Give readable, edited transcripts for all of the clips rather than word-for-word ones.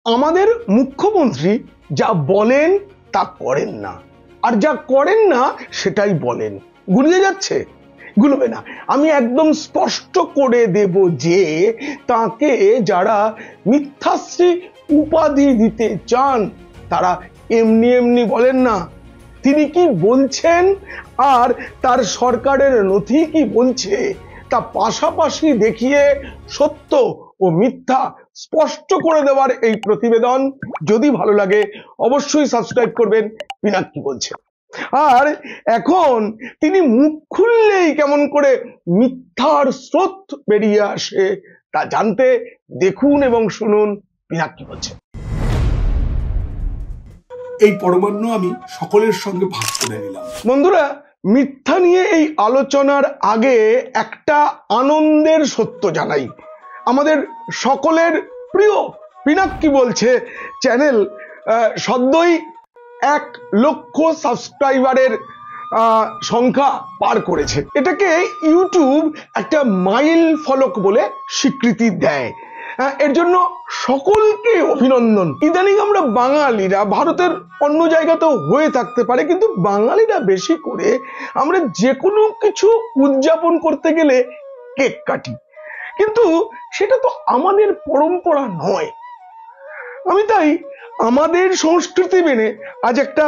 আমাদের মুখ্যমন্ত্রী যা বলেন তা করেন না, আর যা করেন না সেটাই বলেন। গুলিয়ে যাচ্ছে? গুলবে না। আমি একদম স্পষ্ট করে দেব যে তাকে যারা মিথ্যাশ্রী উপাধি দিতে চান তারা এমনি এমনি বলেন না। তিনি কি বলছেন আর তার সরকারের নথি কি বলছে তা পাশাপাশি দেখিয়ে সত্য ও মিথ্যা স্পষ্ট করে দেওয়ার এই প্রতিবেদন। যদি ভালো লাগে অবশ্যই সাবস্ক্রাইব করবেন পিনাকি বলছে। আর এখন তিনি মুখ খুললেই কেমন করে মিথ্যার স্রোত বেরিয়ে আসে তা জানতে দেখুন এবং শুনুন পিনাকি বলছে। এই পরমান্ন আমি সকলের সঙ্গে ভাগ করে নিলাম। বন্ধুরা, মিথ্যা নিয়ে এই আলোচনার আগে একটা আনন্দের সত্য জানাই। আমাদের সকলের প্রিয় পিনাকি বলছে চ্যানেল সদ্যই 1 লক্ষ সাবস্ক্রাইবারের সংখ্যা পার করেছে। এটাকে ইউটিউব একটা মাইল ফলক বলে স্বীকৃতি দেয়। এর জন্য সকলকে অভিনন্দন। ইদানিং আমরা বাঙালিরা, ভারতের অন্য জায়গাতেও হয়ে থাকতে পারে, কিন্তু বাঙালিরা বেশি করে আমরা যে কোনো কিছু উদযাপন করতে গেলে কেক কাটি, কিন্তু সেটা তো আমাদের পরম্পরা নয়। আমি তাই আমাদের সংস্কৃতি মেনে আজ একটা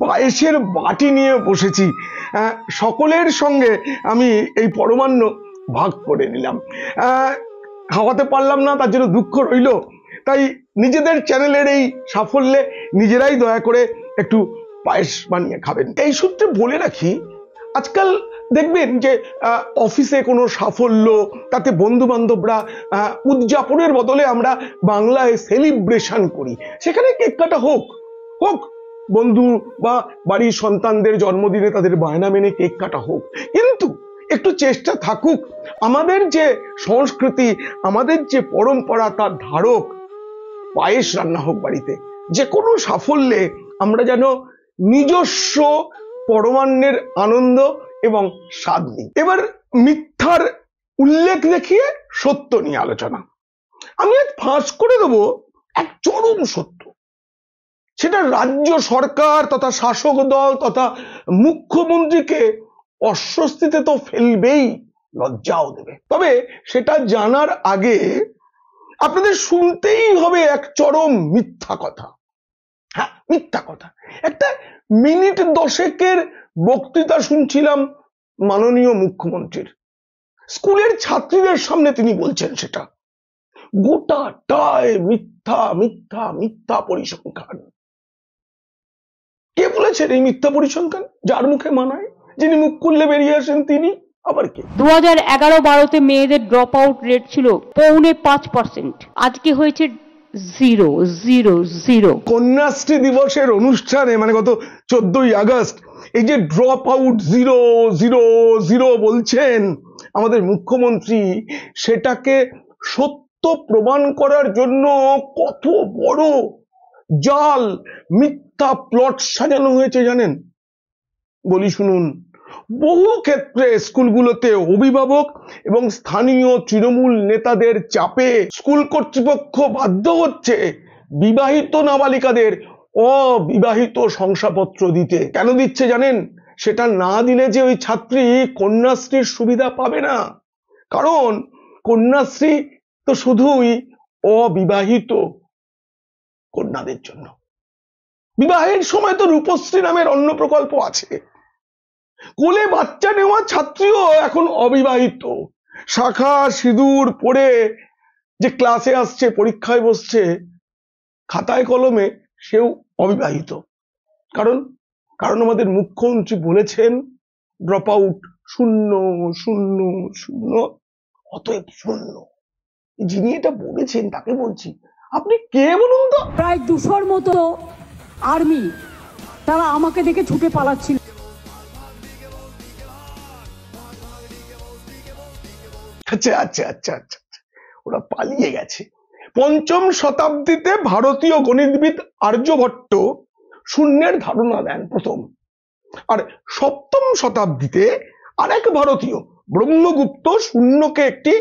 পায়েসের বাটি নিয়ে বসেছি। সকলের সঙ্গে আমি এই পরমান্ন ভাগ করে নিলাম। খাওয়াতে পারলাম না, তার জন্য দুঃখ রইল। তাই নিজেদের চ্যানেলের এই সাফল্যে নিজেরাই দয়া করে একটু পায়েস বানিয়ে খাবেন। এই সূত্রে বলে রাখি, আজকাল দেখবেন যে অফিসে কোনো সাফল্য, তাতে বন্ধু বান্ধবরা উদযাপনের বদলে আমরা বাংলায় সেলিব্রেশন করি। সেখানে কেক কাটা হোক, বন্ধু বা বাড়ির সন্তানদের জন্মদিনে তাদের বায়না মেনে কেক কাটা হোক, কিন্তু একটু চেষ্টা থাকুক আমাদের যে সংস্কৃতি, আমাদের যে পরম্পরা তার ধারক পায়েস রান্না হোক বাড়িতে। যে কোনো সাফল্যে আমরা যেন নিজস্ব পরমান্নের আনন্দ এবং স্বাদ নিই। এবার মিথ্যার উল্লেখ দেখিয়ে সত্য নিয়ে আলোচনা। আমি আজ ফাঁস করে দেবো এক চরম সত্য। সেটা রাজ্য সরকার তথা শাসক দল তথা মুখ্যমন্ত্রীকে অস্বস্তিতে তো ফেলবেই, লজ্জাও দেবে। তবে সেটা জানার আগে আপনাদের শুনতেই হবে এক চরম মিথ্যা কথা। হ্যাঁ, মিথ্যা কথা। একটা মিনিট 10-এর বক্তৃতা শুনছিলাম মাননীয় মুখ্যমন্ত্রীর। স্কুলের ছাত্রীদের সামনে তিনি বলছেন সেটা গোটাটাই মিথ্যা মিথ্যা মিথ্যা পরিসংখ্যান। কে বলেছেন এই মিথ্যা পরিসংখ্যান? যার মুখে মানায়, যিনি মুখ খুললে বেরিয়ে আসেন তিনি। আবার কে? 2011-12-তে মেয়েদের ড্রপ আউট রেট ছিল 4.5%, আজকে হয়েছে 0.00। কন্যাশ্রী দিবসের অনুষ্ঠানে মানে গত 14ই আগস্ট এই যে ড্রপ আউট 0.00 বলছেন আমাদের মুখ্যমন্ত্রী, সেটাকে সত্য প্রমাণ করার জন্য কত বড় জাল মিথ্যা প্লট সাজানো হয়েছে জানেন? বলি শুনুন। বহু ক্ষেত্রে স্কুলগুলোতে অভিভাবক এবং স্থানীয় তৃণমূল নেতাদের চাপে স্কুল কর্তৃপক্ষ বাধ্য হচ্ছে বিবাহিত নাবালিকাদের অবিবাহিত শংসাপত্র দিতে। কেন দিচ্ছে জানেন? সেটা না দিলে যে ওই ছাত্রী কন্যাশ্রীর সুবিধা পাবে না। কারণ কন্যাশ্রী তো শুধুই অবিবাহিত কন্যাদের জন্য। বিবাহের সময় তো রূপশ্রী নামের অন্য প্রকল্প আছে। কোলে বাচ্চা নেওয়া ছাত্রীও এখন অবিবাহিত। শাখা সিঁদুর পরে যে ক্লাসে আসছে, পরীক্ষায় বসছে, খাতায় কলমে সেও অবিবাহিত। কারণ আমাদের মুখ্যমন্ত্রী বলেছেন ড্রপ আউট 0.00, অতএব 0। যিনি এটা বলেছেন তাকে বলছি, আপনি কে বলুন তো? প্রায় 200-র মতো আর্মি তারা আমাকে দেখে ছুটে পালাচ্ছিল। আচ্ছা, ওরা পালিয়ে গেছে। 5ম শতাব্দীতে ভারতীয় গণিতবিদ আর্যভট্ট শূন্যের ধারণা দেন প্রথম, আর 7ম শতাব্দীতে আরেক ভারতীয় ব্রহ্মগুপ্ত শূন্যকে একটি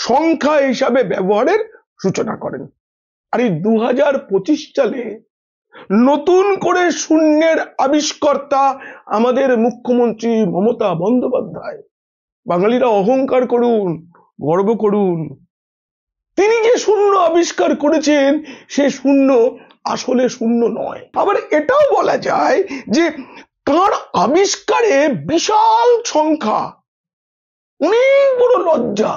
সংখ্যা হিসাবে ব্যবহারের সূচনা করেন। আর এই 2025 সালে নতুন করে শূন্যের আবিষ্কর্তা আমাদের মুখ্যমন্ত্রী মমতা বন্দ্যোপাধ্যায়। বাঙালিরা অহংকার করুন, গর্ব করুন। তিনি যে শূন্য আবিষ্কার করেছেন সে শূন্য আসলে শূন্য নয়। আবার এটাও বলা যায় যে তার আবিষ্কারে বিশাল সংখ্যা, অনেক বড় লজ্জা,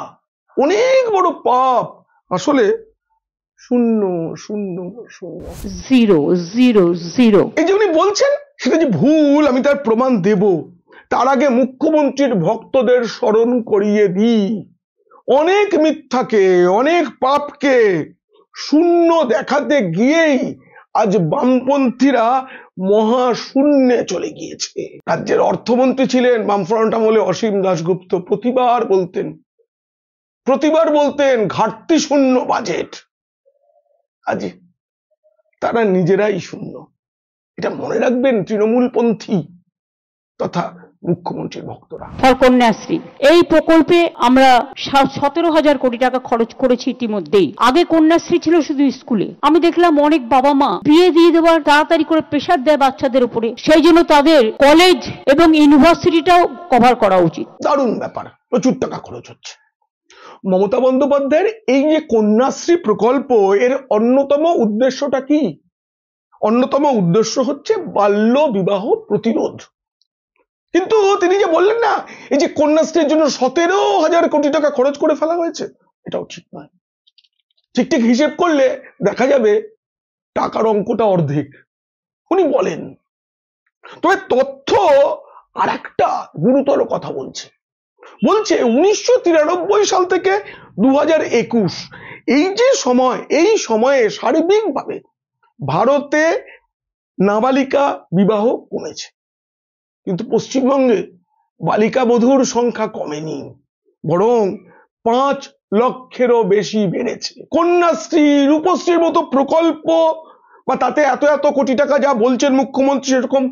অনেক বড় পাপ আসলে শূন্য শূন্য শূন্য, 0 0 0। এই যে উনি বলছেন সেটা যে ভুল আমি তার প্রমাণ দেব। তার আগে মুখ্যমন্ত্রীর ভক্তদের স্মরণ করিয়ে দিই, অনেক মিথ্যাকে, অনেক পাপকে শূন্য দেখাতে গিয়েই আজ বামপন্থীরা মহাশূন্যে চলে গিয়েছে। রাজ্যের অর্থমন্ত্রী ছিলেন বামফ্রন্ট আমলে অসীম দাশগুপ্ত, প্রতিবার বলতেন ঘাটতি শূন্য বাজেট। আজ তারা নিজেরাই শূন্য। এটা মনে রাখবেন তৃণমূলপন্থী তথা মুখ্যমন্ত্রীর ভক্তরা। ফর কন্যাশ্রী এই প্রকল্পে আমরা 17,000 কোটি টাকা খরচ করেছি ইতিমধ্যেই। আগে কন্যাশ্রী ছিল শুধু স্কুলে। আমি দেখলাম অনেক বাবা মা বিয়ে দিয়ে দেওয়ার তাড়াতাড়ি করে প্রেশার দেয় বাচ্চাদের উপরে, সেই জন্য তাদের কলেজ এবং ইউনিভার্সিটিটাও কভার করা উচিত। দারুণ ব্যাপার, প্রচুর টাকা খরচ হচ্ছে। মমতা বন্দ্যোপাধ্যায়ের এই যে কন্যাশ্রী প্রকল্প, এর অন্যতম উদ্দেশ্যটা কি? অন্যতম উদ্দেশ্য হচ্ছে বাল্য বিবাহ প্রতিরোধ। কিন্তু তিনি যে বললেন না এই যে কন্যাশ্রীর জন্য 17,000 কোটি টাকা খরচ করে ফেলা হয়েছে, এটাও ঠিক নয়। ঠিক ঠিক হিসেব করলে দেখা যাবে টাকার অঙ্কটা অর্ধেক উনি বলেন। তবে তথ্য আর একটা গুরুতর কথা বলছে 1993 সাল থেকে 2021 এই যে সময়, এই সময়ে সার্বিকভাবে ভারতে নাবালিকা বিবাহ কমেছে, কিন্তু পশ্চিমবঙ্গে বালিকা বধূর সংখ্যা কমেনি, বরং 5 লক্ষেরও বেশি বেড়েছে। কন্যাশ্রী, রূপশ্রীর মতো প্রকল্প বা তাতে এত এত কোটি টাকা যা বলছেন মুখ্যমন্ত্রী সেরকম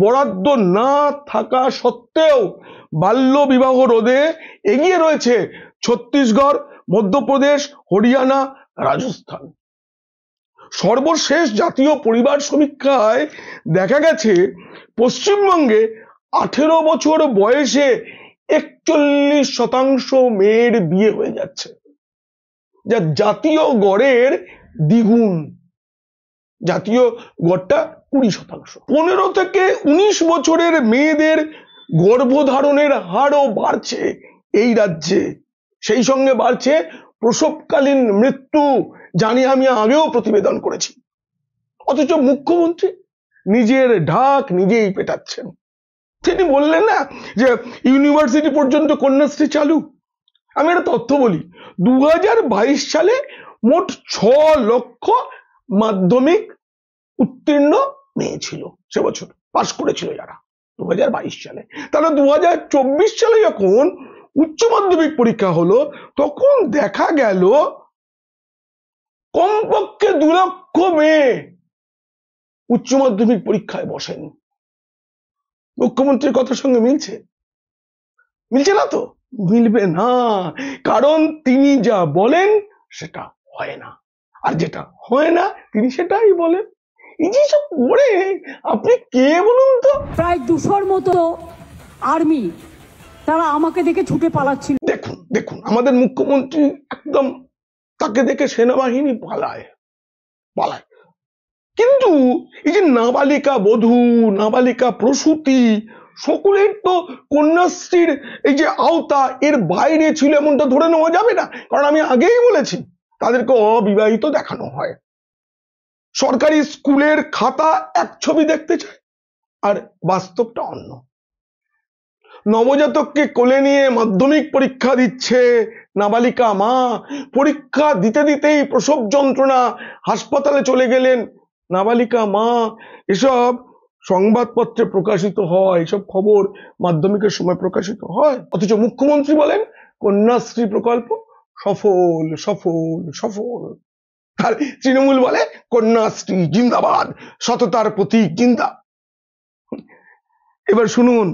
বরাদ্দ না থাকা সত্ত্বেও বাল্য বিবাহ রোধে এগিয়ে রয়েছে ছত্তিশগড়, মধ্যপ্রদেশ, হরিয়ানা, রাজস্থান। সর্বশেষ জাতীয় পরিবার সমীক্ষায় দেখা গেছে পশ্চিমবঙ্গে 18 বছর বয়সে 41% মেয়ের বিয়ে হয়ে যাচ্ছে, যা জাতীয় গড়ের দ্বিগুণ। জাতীয় গড়টা 20%। 15 থেকে 19 বছরের মেয়েদের গর্ভধারণের হারও বাড়ছে এই রাজ্যে। সেই সঙ্গে বাড়ছে প্রসবকালীন মৃত্যু, জানি আমি আগেও প্রতিবেদন করেছি। অথচ মুখ্যমন্ত্রী নিজের ঢাক নিজেই পেটাচ্ছেন। তিনি বললেন না যে ইউনিভার্সিটি পর্যন্ত কন্যাশ্রী চালু। আমি একটা তথ্য বলি, 2022 সালে মোট 6 লক্ষ মাধ্যমিক উত্তীর্ণ মেয়ে ছিল, সে বছর পাশ করেছিল যারা 2022 সালে। তাহলে 2024 সালে যখন উচ্চ মাধ্যমিক পরীক্ষা হলো তখন দেখা গেল কমপক্ষে 2 লক্ষ মেয়ে উচ্চ মাধ্যমিক পরীক্ষায় বসেন। মুখ্যমন্ত্রীর কথার সঙ্গে মিলছে? মিলছে না তো, মিলবে না, কারণ তিনি যা বলেন সেটা হয় না, আর যেটা হয় না তিনি সেটাই বলেন। এই যে সব করে আপনি কে বলুন তো? প্রায় 200-র মতো আর্মি তারা আমাকে দেখে ছুটে পালাচ্ছিল। দেখুন দেখুন আমাদের মুখ্যমন্ত্রী একদম, তাকে দেখে সেনাবাহিনী পালায়। কিন্তু এই যে নাবালিকা বধূ, নাবালিকা প্রসূতি, সকলের তো কন্যাশ্রীর এই যে আওতা এর বাইরে ছিল এমনটা ধরে নেওয়া যাবে না, কারণ আমি আগেই বলেছি তাদেরকে অবিবাহিত দেখানো হয়। সরকারি স্কুলের খাতা এক ছবি দেখতে চায় আর বাস্তবটা অন্য। নবজাতককে কোলে নিয়ে মাধ্যমিক পরীক্ষা দিচ্ছে নাবালিকা মা, পরীক্ষা দিতে দিতেই প্রসব যন্ত্রণা, হাসপাতালে চলে গেলেন নাবালিকা মা। এসব সংবাদপত্রে প্রকাশিত হয়, এসব খবর মাধ্যমিকের সময় প্রকাশিত হয়। অথচ মুখ্যমন্ত্রী বলেন কন্যাশ্রী প্রকল্প সফল সফল সফল, আর তৃণমূল বলে কন্যাশ্রী জিন্দাবাদ, সততার প্রতীক জিন্দা। এবার শুনুন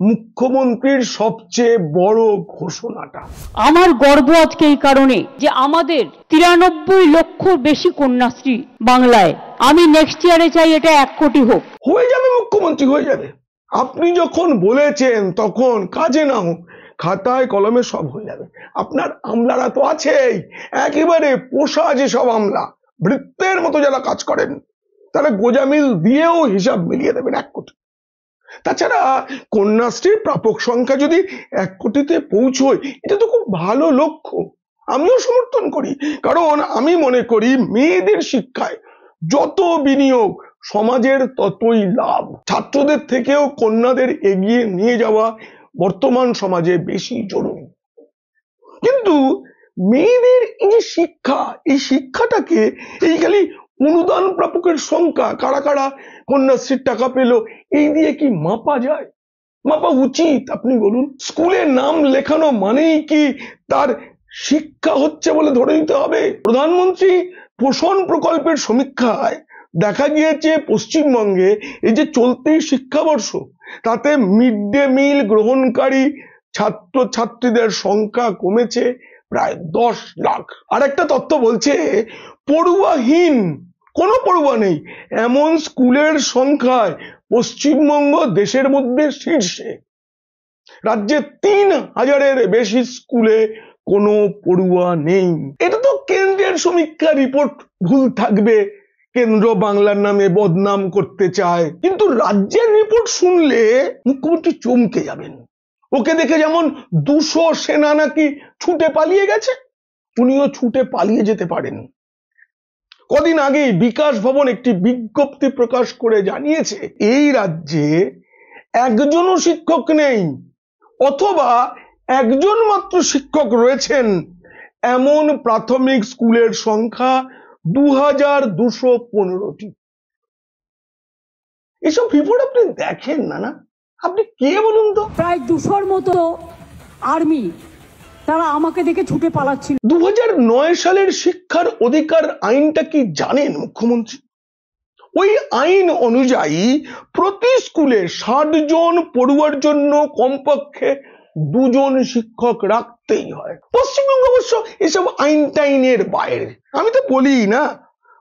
মুখ্যমন্ত্রীর সবচেয়ে বড় ঘোষণাটা। আমার গর্ব আজকে এই কারণে যে আমাদের 93 লক্ষ বেশি কন্যাশ্রী বাংলায়। আমি নেক্সট ইয়ারে চাই এটা 1 কোটি হোক। হয়ে যাবে মুখ্যমন্ত্রী, হয়ে যাবে। আপনি যখন বলেছেন তখন কাজে না হোক, খাতায় কলমে সব হয়ে যাবে। আপনার আমলারা তো আছেই, একেবারে পোষা যেসব আমলা, বৃত্তের মতো যারা কাজ করেন, তারা গোজামিল দিয়েও হিসাব মিলিয়ে দেবেন 1 কোটি। তাছাড়া কন্যাশ্রীর প্রাপক সংখ্যা যদি 1 কোটিতে পৌঁছয়, এটা তো খুব ভালো লক্ষ্য। আমিও সমর্থন করি, কারণ আমি মনে করি মেয়েদের শিক্ষায় যত বিনিয়োগ সমাজের ততই লাভ। ছাত্রদের থেকেও কন্যাদের এগিয়ে নিয়ে যাওয়া বর্তমান সমাজে বেশি জরুরি। কিন্তু মেয়েদের এই যে শিক্ষা, এই শিক্ষাটাকে এই খালি অনুদান প্রাপকের সংখ্যা, কারা কারা কন্যাশ্রীর টাকা পেল, এই দিয়ে কি মাপা যায়? মাপা উচিত? আপনি বলুন। স্কুলের নাম লেখানো মানেই কি তার শিক্ষা হচ্ছে বলে ধরে নিতে হবে? প্রধানমন্ত্রী পোষণ প্রকল্পের সমীক্ষায় দেখা গিয়েছে পশ্চিমবঙ্গে এই যে চলতি শিক্ষাবর্ষ, তাতে মিড ডে মিল গ্রহণকারী ছাত্র ছাত্রীদের সংখ্যা কমেছে প্রায় 10 লাখ। আর একটা তথ্য বলছে পড়ুয়াহীন, কোনো পড়ুয়া নেই এমন স্কুলের সংখ্যায় পশ্চিমবঙ্গ দেশের মধ্যে শীর্ষে। রাজ্যে 3000-এর বেশি স্কুলে কোনো পড়ুয়া নেই। এটা তো কেন্দ্রের সমীক্ষা রিপোর্ট, ভুল থাকবে, কেন্দ্র বাংলার নামে বদনাম করতে চায়। কিন্তু রাজ্যের রিপোর্ট শুনলে মুখ্যমন্ত্রী চমকে যাবেন। ওকে দেখে যেমন 200 সেনা নাকি ছুটে পালিয়ে গেছে, উনিও ছুটে পালিয়ে যেতে পারেন। কদিন আগেই বিকাশ ভবন একটি বিজ্ঞপ্তি প্রকাশ করে জানিয়েছে এই রাজ্যে একজনও শিক্ষক নেই, অথবা একজন মাত্র শিক্ষক রয়েছেন এমন প্রাথমিক স্কুলের সংখ্যা 2215টি। এসব রিপোর্ট আপনি দেখেন না, না? আপনি কে বলুন তো? প্রায় 200-র মতো আর্মি তারা আমাকে দেখে ছুটে পালাচ্ছিল। 2009 সালের শিক্ষার অধিকার আইনটা কি জানেন মুখ্যমন্ত্রী? ওই আইন অনুযায়ী প্রতি স্কুলে 60 জন পড়ুয়ার জন্য কমপক্ষে 2 জন শিক্ষক রাখতেই হয়। পশ্চিমবঙ্গ অবশ্য এসব আইন টাইনের বাইরে। আমি তো বলি না,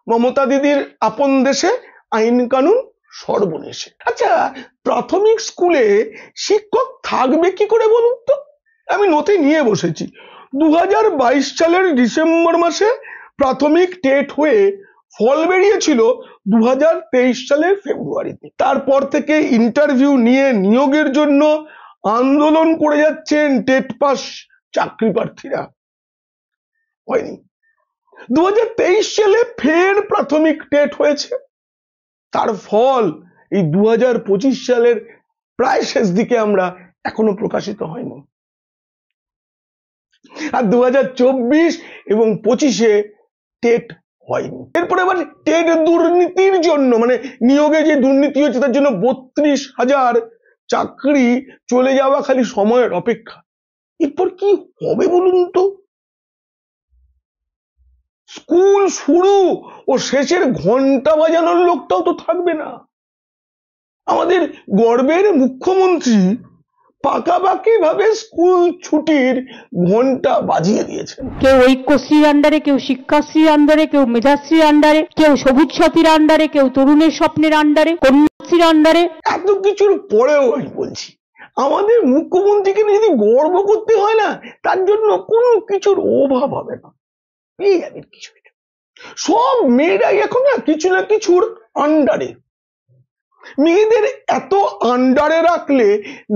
মমতা দিদির আপন দেশে আইন কানুন সর্বনেশে। আচ্ছা, প্রাথমিক স্কুলে শিক্ষক থাকবে কি করে বলুন তো? আমি নথি নিয়ে বসেছি। 2022 সালের ডিসেম্বর মাসে প্রাথমিক টেট হয়ে ফল বেরিয়েছিল 2023 সালের ফেব্রুয়ারিতে। তারপর থেকে ইন্টারভিউ নিয়ে নিয়োগের জন্য আন্দোলন করে যাচ্ছেন টেট পাস চাকরি প্রার্থীরা। হয়নি। 2023 সালে ফের প্রাথমিক টেট হয়েছে, তার ফল এই 2025 সালের প্রায় শেষ দিকে আমরা এখনো প্রকাশিত হয়নি। আর 2024 এবং 25-এ টেট হয়নি। এরপরে আবার টেট দুর্নীতির জন্য, মানে নিয়োগে যে দুর্নীতি হয়েছে তার জন্য 32,000 চাকরি চলে যাওয়া খালি সময়ের অপেক্ষা। এরপর কি হবে বলুন তো? স্কুল শুরু ও শেষের ঘন্টা বাজানোর লোকটাও তো থাকবে না। আমাদের গর্বের মুখ্যমন্ত্রী পাকাপাকি ভাবে স্কুল ছুটির ঘন্টা বাজিয়ে দিয়েছেন। কেউ ঐক্যশ্রীর আন্ডারে, কেউ শিক্ষাশ্রীর আন্ডারে, কেউ মেধাশ্রীর আন্ডারে, কেউ সবুজ সাথীর আন্ডারে, কেউ তরুণের স্বপ্নের আন্ডারে, কন্যাশ্রীর আন্ডারে। এত কিছুর পরেও আমি বলছি, আমাদের মুখ্যমন্ত্রীকে নিয়ে যদি গর্ব করতে হয় না, তার জন্য কোনো কিছুর অভাব হবে না, পেয়ে যাবেন কিছু। সব মেয়েরাই এখন না কিছু না কিছুর আন্ডারে। মেয়েদের এত আন্ডারে রাখলে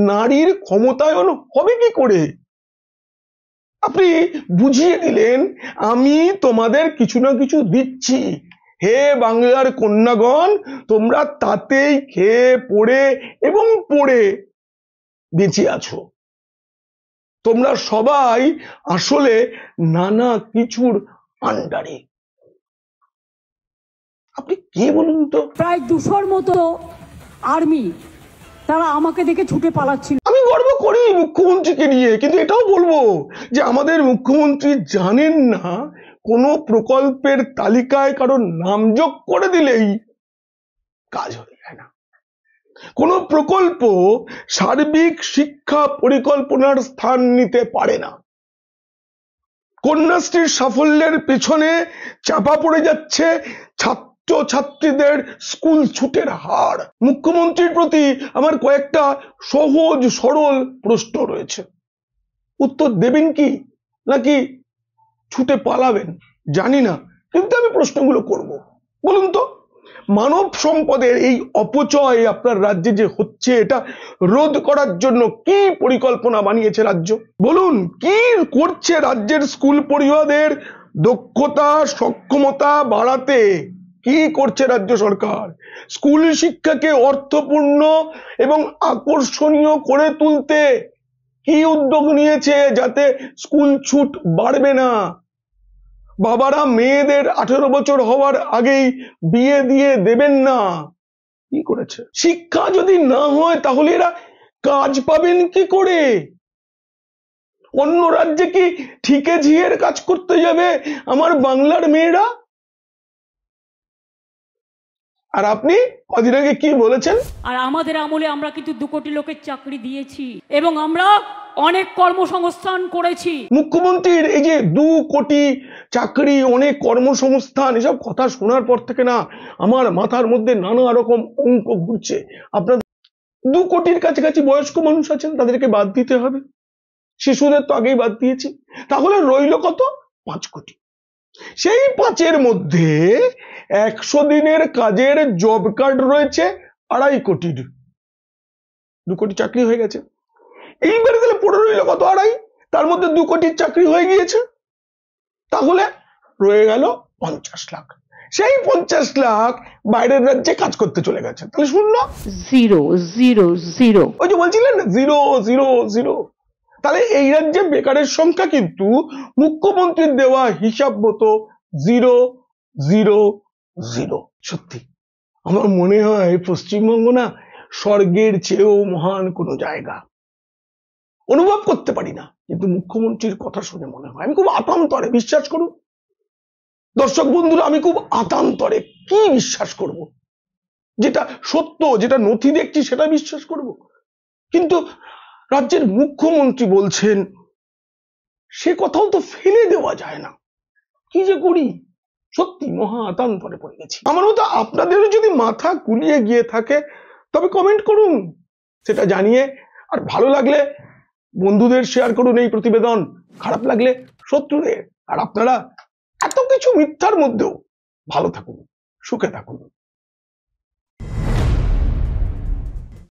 নারীর ক্ষমতায়ন হবে কি করে? আপনি বুঝিয়ে দিলেন আমি তোমাদের কিছু না কিছু দিচ্ছি, হে বাংলার কন্যাগণ, তোমরা তাতেই খেয়ে পড়ে এবং পড়ে বেঁচে আছো। তোমরা সবাই আসলে নানা কিছুর আন্ডারে। আপনি কে বলুন তো? প্রায় 200-র মতো আর্মি তারা আমাকে দেখে ছুটে পালাচ্ছিল। আমি গর্ব করি মুখ্যমন্ত্রীকে নিয়ে, কিন্তু এটাও বলবো যে আমাদের মুখ্যমন্ত্রী জানেন না কোনো প্রকল্পের তালিকায় কারণ নাম যোগ করে দিলেই কাজ হয়ে যায় না। কোনো প্রকল্প সার্বিক শিক্ষা পরিকল্পনার স্থান নিতে পারে না। কন্যাশ্রীর সাফল্যের পেছনে চাপা পড়ে যাচ্ছে ছাত্রছাত্রীদের স্কুল ছুটের হার। মুখ্যমন্ত্রীর প্রতি আমার কয়েকটা সহজ সরল প্রশ্ন রয়েছে, উত্তর দেবেন কি নাকি ছুটে পালাবেন জানি না, কিন্তু আমি প্রশ্নগুলো করব। বলুন তো, মানব সম্পদের এই অপচয় আপনার রাজ্যে যে হচ্ছে, এটা রোধ করার জন্য কি পরিকল্পনা বানিয়েছে রাজ্য? বলুন, কি করছে রাজ্যের স্কুল পড়ুয়াদের দক্ষতা সক্ষমতা বাড়াতে? কি করছে রাজ্য সরকার স্কুল শিক্ষাকে অর্থপূর্ণ এবং আকর্ষণীয় করে তুলতে? কি উদ্যোগ নিয়েছে যাতে স্কুল ছুট বাড়বে না? বাবারা মেয়েদের 18 বছর হওয়ার আগেই বিয়ে দিয়ে দেবেন না, কি করেছে? শিক্ষা যদি না হয় তাহলে এরা কাজ পাবেন কি করে? অন্য রাজ্যে কি ঠিকে ঝিয়ের কাজ করতে যাবে আমার বাংলার মেয়েরা? আর আপনি কদিন আগে কি বলেছেন? আর আমাদের আমলে আমরা কিন্তু 2 কোটি লোকের চাকরি দিয়েছি এবং আমরা অনেক কর্মসংস্থান করেছি। মুখ্যমন্ত্রীর এই যে 2 কোটি চাকরি, অনেক কর্মসংস্থান, এসব কথা শোনার পর থেকে না আমার মাথার মধ্যে নানা রকম অঙ্ক ঘুরছে। আপনার 2 কোটির কাছাকাছি বয়স্ক মানুষ আছেন, তাদেরকে বাদ দিতে হবে। শিশুদের তো আগেই বাদ দিয়েছি, তাহলে রইল কত? 5 কোটি। সেই 5-এর মধ্যে 100 দিনের কাজের জব কার্ড রয়েছে 2.5 কোটির। 2 কোটি চাকরি হয়ে গেছে। এইবারে তাহলে পড়ে রইল কত? 2.5। তার মধ্যে 2 কোটির চাকরি হয়ে গিয়েছে, তাহলে রয়ে গেল 50 লাখ। সেই 50 লাখ বাইরের রাজ্যে কাজ করতে চলে গেছে, তাহলে শূন্য। 0 0 0। ওই যে বলছিলেন 0 0 0। তাহলে এই রাজ্যে বেকারের সংখ্যা কিন্তু মুখ্যমন্ত্রীর দেওয়া হিসাব মতো 0 0 0। সত্যি আমার মনে হয় পশ্চিমবঙ্গ না স্বর্গের চেয়েও মহান কোনো জায়গা। অনুভব করতে পারি না, কিন্তু মুখ্যমন্ত্রীর কথা শুনে মনে হয়। আমি খুব আতান্তরে বিশ্বাস করুন দর্শক বন্ধুরা, আমি খুব আতান্তরে কি বিশ্বাস করব? যেটা সত্য, যেটা নথি দেখছি সেটা বিশ্বাস করব, কিন্তু রাজ্যের মুখ্যমন্ত্রী বলছেন, সে কথাও তো ফেলে দেওয়া যায় না। কি যে করি, সত্যি মহা আতান্তরে পড়ে গেছি। আমার মতো আপনাদেরও যদি মাথা গুলিয়ে গিয়ে থাকে তবে কমেন্ট করুন, সেটা জানিয়ে। আর ভালো লাগলে বন্ধুদের শেয়ার করুন এই প্রতিবেদন, খারাপ লাগলে শত্রুদের। আর আপনারা এত কিছু মিথ্যার মধ্যেও ভালো থাকুন, সুখে থাকুন।